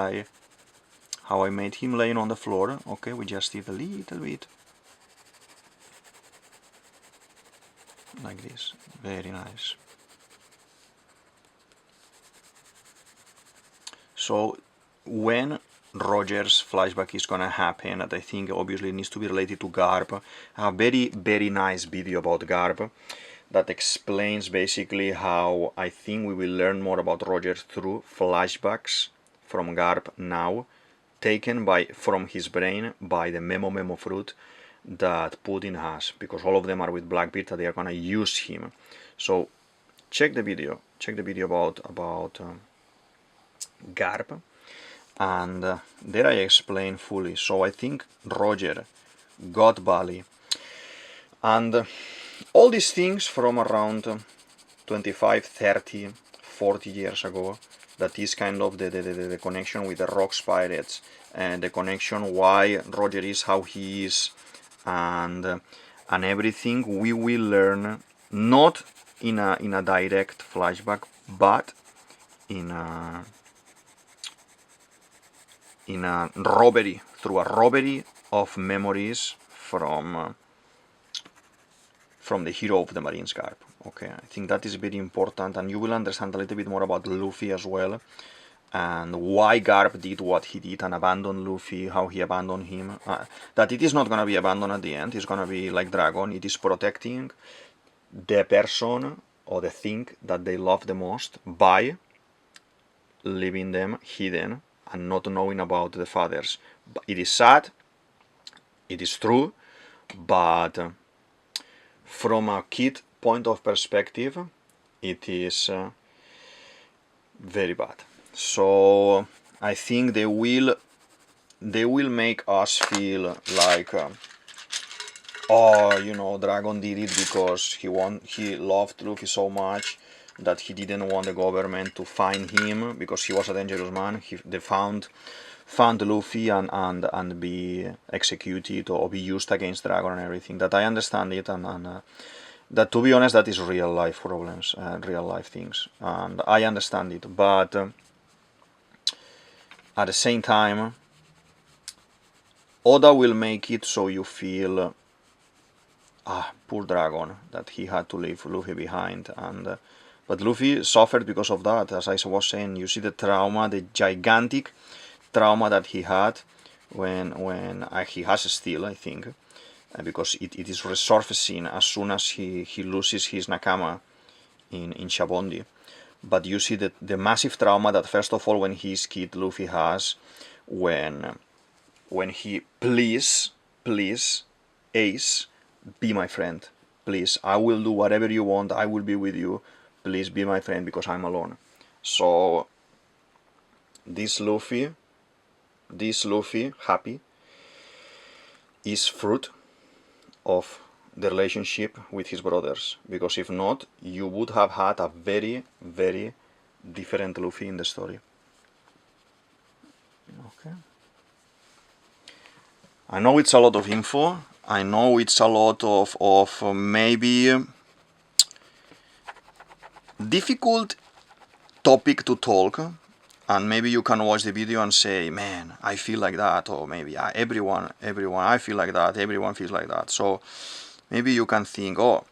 how I made him laying on the floor. Okay, we just did a little bit like this. Very nice. So when Roger's flashback is gonna happen, and I think obviously it needs to be related to Garp. A very, very nice video about Garp that explains basically how I think we will learn more about Roger through flashbacks from Garp now, taken from his brain by the memo fruit that Puddin has, because all of them are with Blackbeard, that they are gonna use him. So check the video about Garp, and there I explain fully. So I think Roger got Bali, and all these things from around 25, 30, 40 years ago, that is kind of the connection with the Rocks Pirates, and the connection why Roger is how he is, and everything we will learn, not in a direct flashback, but in a robbery, through a robbery of memories from the hero of the Marines, Garp. Okay, I think that is very important, and you will understand a little bit more about Luffy as well, and why Garp did what he did and abandoned Luffy, how he abandoned him. That it is not gonna be abandoned at the end, it's gonna be like Dragon, it is protecting the person or the thing that they love the most by leaving them hidden and not knowing about the fathers. It is sad, it is true, but from a kid point of perspective, it is very bad. So I think they will make us feel like, oh, you know, Dragon did it because he loved Luffy so much that he didn't want the government to find him because he was a dangerous man. They found Luffy and be executed or be used against Dragon and everything. That I understand it, and that, to be honest, that is real life problems, real life things, and I understand it. But at the same time, Oda will make it so you feel, poor Dragon, that he had to leave Luffy behind, and but Luffy suffered because of that. As I was saying, you see the trauma, the gigantic trauma that he had when he has still, I think, because it is resurfacing as soon as he loses his Nakama in Shabondi. But you see the massive trauma that, first of all, when his kid Luffy has, when he, please, Ace, be my friend, please, I will do whatever you want, I will be with you, please be my friend because I'm alone. So this Luffy happy, is fruit of the relationship with his brothers, because if not, you would have had a very, very different Luffy in the story. Okay. I know it's a lot of info. I know it's a lot of maybe difficult topic to talk, and maybe you can watch the video and say, man, I feel like that, or maybe everyone, I feel like that, everyone feels like that. So maybe you can think, oh,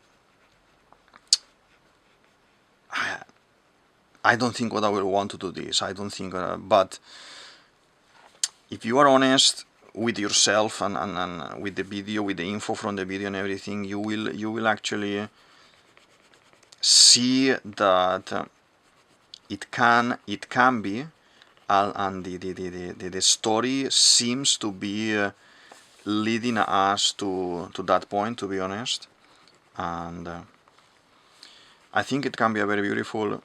I don't think what I will want to do this, I don't think, but if you are honest with yourself and with the video, with the info from the video and everything, you will actually see that it can be, and the story seems to be leading us to that point, to be honest. And I think it can be a very beautiful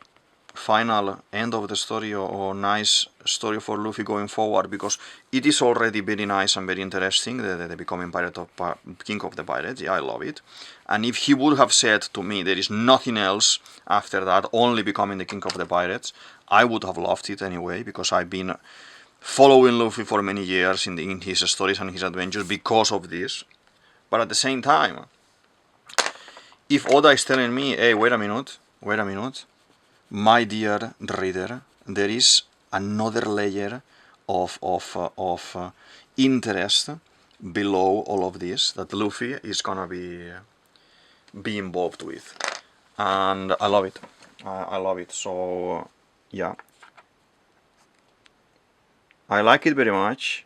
final end of the story, or nice story for Luffy going forward, because it is already very nice and very interesting, the becoming king of the pirates. Yeah, I love it. And if he would have said to me there is nothing else after that, only becoming the king of the pirates, I would have loved it anyway, because I've been following Luffy for many years in his stories and his adventures because of this. But at the same time, if Oda is telling me, hey, wait a minute, my dear reader, there is another layer of interest below all of this that Luffy is gonna be involved with, and I love it. I love it. So yeah, I like it very much.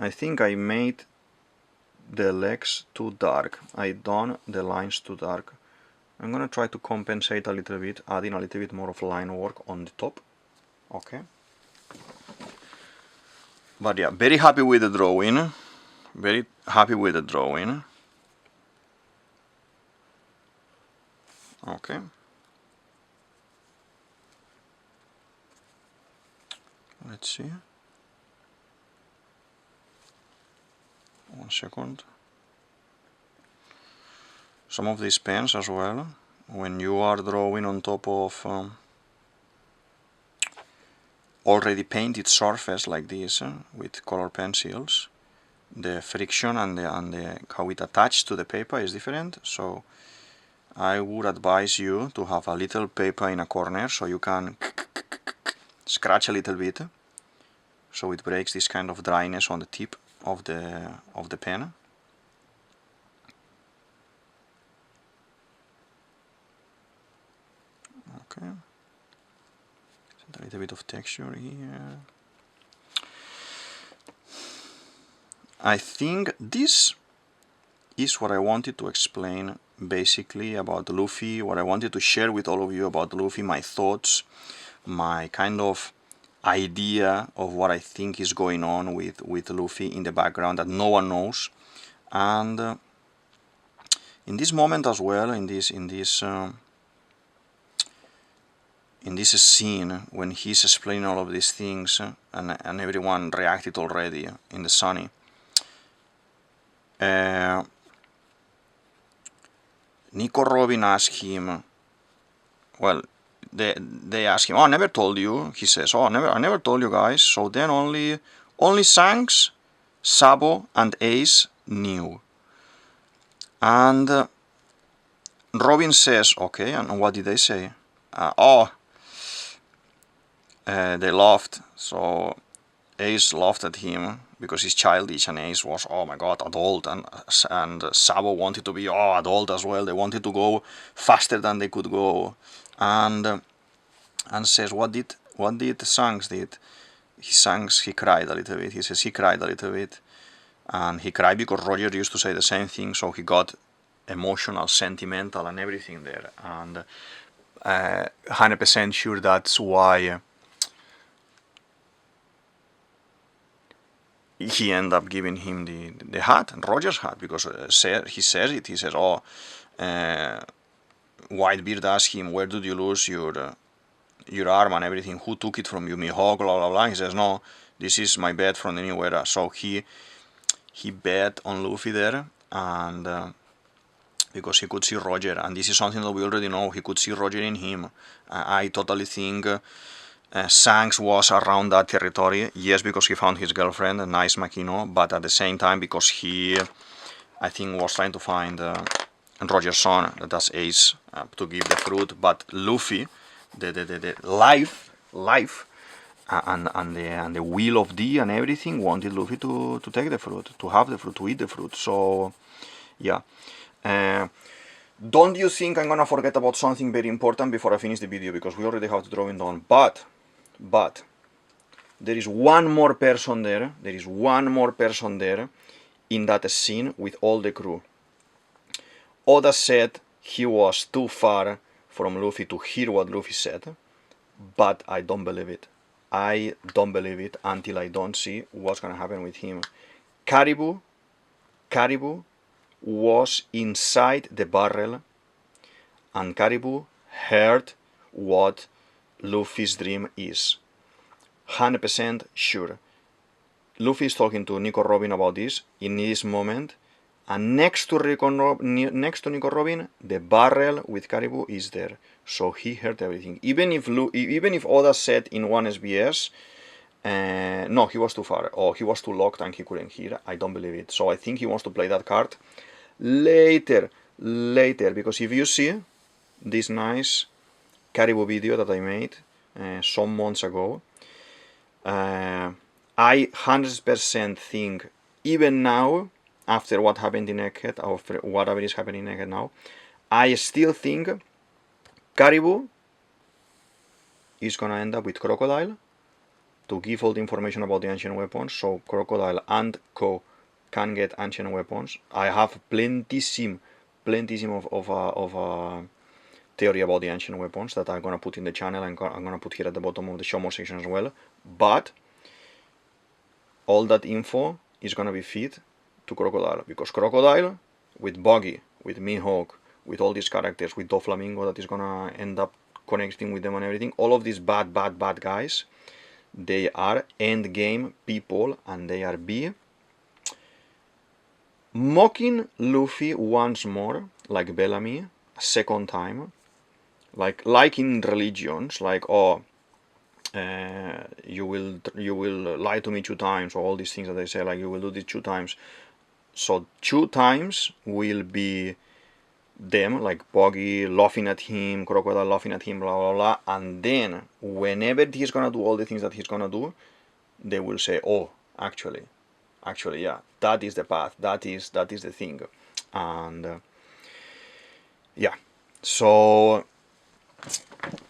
I think I made the legs too dark. I done the lines too dark. I'm gonna try to compensate a little bit, adding a little bit more of line work on the top. Okay. But yeah, very happy with the drawing. Very happy with the drawing. Okay. Let's see. 1 second. Some of these pens as well, when you are drawing on top of already painted surface like this with color pencils, the friction and how it attaches to the paper is different. So I would advise you to have a little paper in a corner so you can scratch a little bit, so it breaks this kind of dryness on the tip of the pen. Okay, a little bit of texture here. I think this is what I wanted to explain basically about Luffy, what I wanted to share with all of you about Luffy, my thoughts, my kind of idea of what I think is going on with Luffy in the background that no one knows. And in this moment as well, in this scene, when he's explaining all of these things and everyone reacted already in the Sunny, Nico Robin asked him, well, they ask him, oh, I never told you. He says, oh, I never told you guys. So then only Shanks, Sabo and Ace knew. And Robin says, okay, and what did they say? They laughed. So Ace laughed at him because he's childish, and Ace was, oh my god, adult, and Sabo wanted to be adult as well. They wanted to go faster than they could go, and says, what did Shanks did? He cried a little bit. He says he cried a little bit, and he cried because Roger used to say the same thing, so he got emotional, sentimental, and everything there, and 100% sure that's why he ended up giving him the hat, Roger's hat, because he says it. He says, oh, Whitebeard asked him, where did you lose your arm and everything? Who took it from you? Mihawk, blah blah blah. He says, no, this is my bet from the New Era. So he he bet on Luffy there, and because he could see Roger, and this is something that we already know, he could see Roger in him. I totally think Shanks was around that territory, yes, because he found his girlfriend, a nice Makino, but at the same time because he, I think, was trying to find Roger's son, that's Ace, to give the fruit, but Luffy, the life, and the will of D and everything wanted Luffy to take the fruit, to have the fruit, to eat the fruit. So yeah. Don't you think I'm gonna forget about something very important before I finish the video, because we already have the drawing done, but there is one more person there, in that scene with all the crew. Oda said he was too far from Luffy to hear what Luffy said, but I don't believe it. I don't believe it until I don't see what's gonna happen with him. Caribou was inside the barrel, and Caribou heard what Luffy's dream is. 100% sure. Luffy is talking to Nico Robin about this in this moment, and next to Nico Robin, the barrel with Caribou is there. So he heard everything. Even if Oda said in one SBS, no, he was too far, or he was too locked and he couldn't hear, I don't believe it. So I think he wants to play that card later, because if you see this nice Caribou video that I made some months ago, I 100% think, even now, after what happened in Egghead, after whatever is happening in Egghead now, I still think Caribou is gonna end up with Crocodile to give all the information about the ancient weapons, so Crocodile and Co can get ancient weapons. I have plenty of theory about the ancient weapons that I'm gonna put in the channel, and I'm gonna put here at the bottom of the Shomo section as well. But all that info is gonna be fed to Crocodile, because Crocodile, with Buggy, with Mihawk, with all these characters, with Doflamingo that is gonna end up connecting with them and everything, all of these bad guys, they are endgame people, and they are mocking Luffy once more, like Bellamy, a second time, like in religions, like, oh, you will lie to me 2 times, or all these things that they say, like, you will do this 2 times. So 2 times will be them, like Buggy laughing at him, Crocodile laughing at him, blah blah blah, and then whenever he's gonna do all the things that he's gonna do, they will say, oh, actually yeah, that is the path, that is the thing. And yeah, so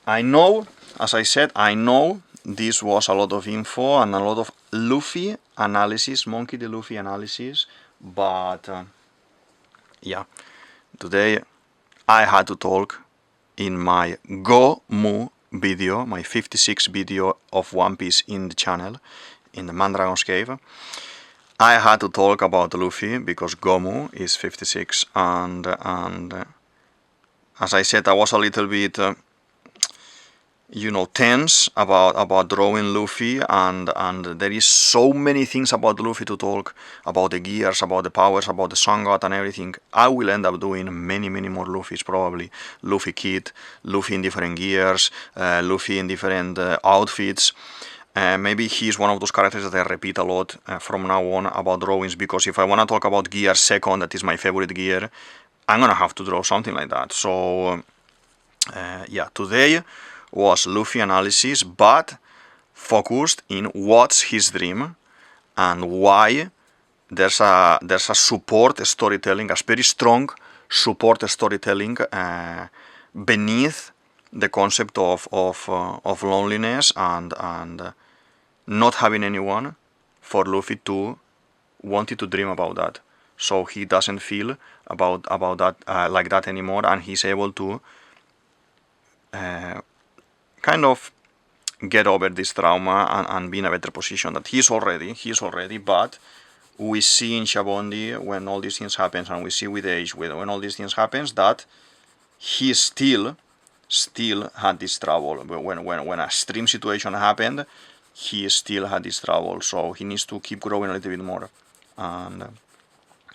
I know, as I said, I know this was a lot of info and a lot of Luffy analysis, Monkey D Luffy analysis, but yeah, today I had to talk in my Go Muuuu video, my 56th video of One Piece in the channel, in the Mandragon's Cave. I had to talk about Luffy because Go Muuuu is 56, and as I said, I was a little bit tense about drawing Luffy, and there is so many things about Luffy to talk, about the gears, about the powers, about the Sun God and everything. I will end up doing many more Luffys probably. Luffy Kid, Luffy in different gears, Luffy in different outfits. Maybe he's one of those characters that I repeat a lot from now on about drawings, because if I want to talk about gear second, that is my favorite gear, I'm gonna have to draw something like that. So yeah, today was Luffy analysis, but focused in what's his dream and why there's a support storytelling, a very strong support storytelling beneath the concept of loneliness and not having anyone for Luffy to wanted to dream about that. So he doesn't feel about that like that anymore, and he's able to kind of get over this trauma and be in a better position that he's already, but we see in Shabondi when all these things happens, and we see with age when all these things happens, that he still had this trouble. But when a extreme situation happened, he still had this trouble, so he needs to keep growing a little bit more. and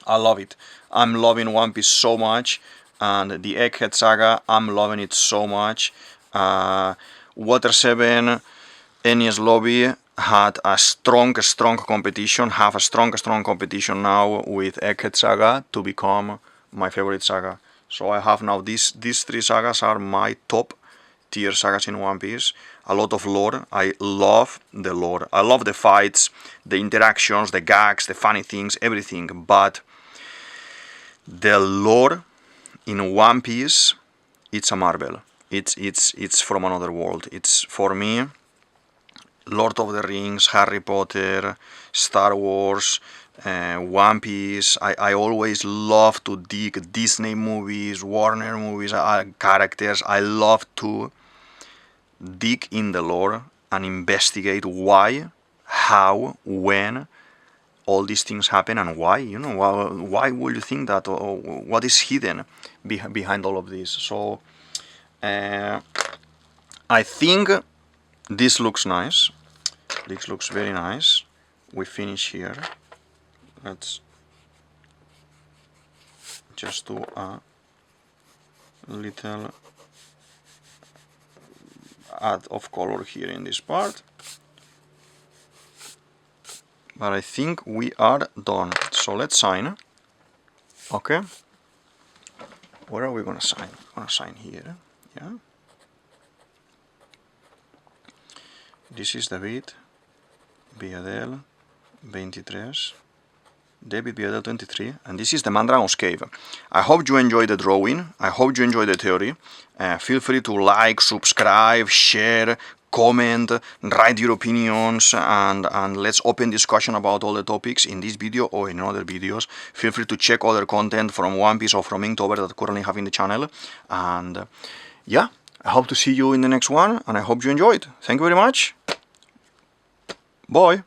I love it. I'm loving One Piece so much, and the Egghead Saga, I'm loving it so much. Water 7, IS Luffy had a strong competition, have a strong competition now with Egghead Saga to become my favorite saga. So I have now these three sagas are my top tier sagas in One Piece. A lot of lore. I love the lore. I love the fights, the interactions, the gags, the funny things, everything. But the lore in One Piece, it's a marvel. It's from another world. It's, for me, Lord of the Rings, Harry Potter, Star Wars, One Piece. I always love to dig Disney movies, Warner movies, characters. I love to dig in the lore and investigate why, how, when all these things happen, and why. You know, why would you think that, or what is hidden behind all of this? So I think this looks nice. This looks very nice. We finish here. Let's just do a little add of color here in this part. But I think we are done. So let's sign. Okay. Where are we gonna sign? We're gonna sign here. Yeah. This is DavidViadel23. DavidViadel23, and this is the Mandragon's Cave. I hope you enjoyed the drawing. I hope you enjoyed the theory. Feel free to like, subscribe, share, comment, write your opinions, and let's open discussion about all the topics in this video or in other videos. Feel free to check other content from One Piece or from Inktober that I currently have in the channel. And yeah, I hope to see you in the next one, and I hope you enjoyed. Thank you very much. Bye.